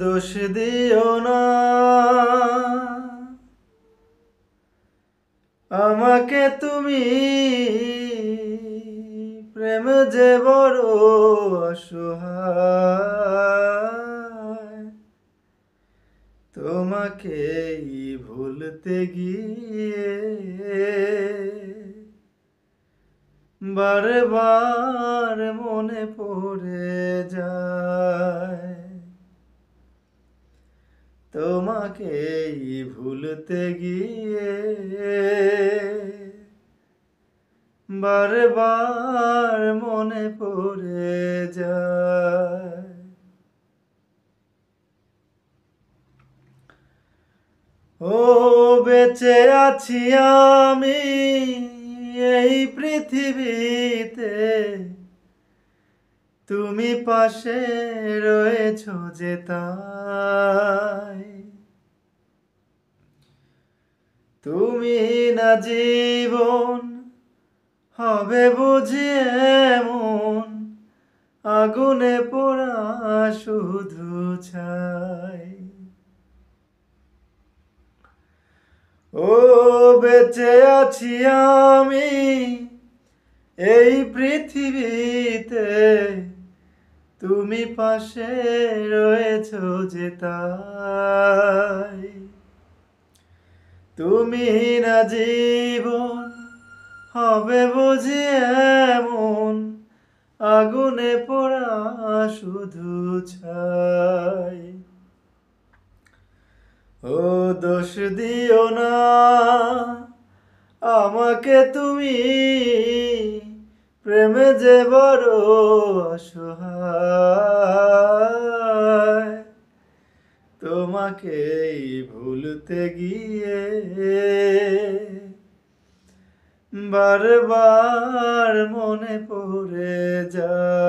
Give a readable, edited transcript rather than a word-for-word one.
দোষ দিও না আমাকে তুমি, প্রেম যে বড় অসহায়। তোমাকেই ভুলতে গিয়ে বারবার মনে পড়ে যায়। তোমাকেই ভুলতে গিয়ে বারবার মনে পড়ে যায়। ও বেঁচে আছি আমি এই পৃথিবীতে, তুমি পাশে রয়েছো যে তাই। তুমি না জীবন হবে বুঝি এমন, আগুনে পোড়া শুধু ছাই। ও বেঁচে আছি আমি এই পৃথিবীতে, তুমি পাশে রয়েছো যে তাই। তুমি না জীবন হবে বুঝি এমন, আগুনে পোড়া শুধু ছাই। ও দোষ দিও না আমাকে তুমি, প্রেমে যে বড় অসহায়। তোমাকেই ভুলতে গিয়ে বারবার মনে পড়ে যায়।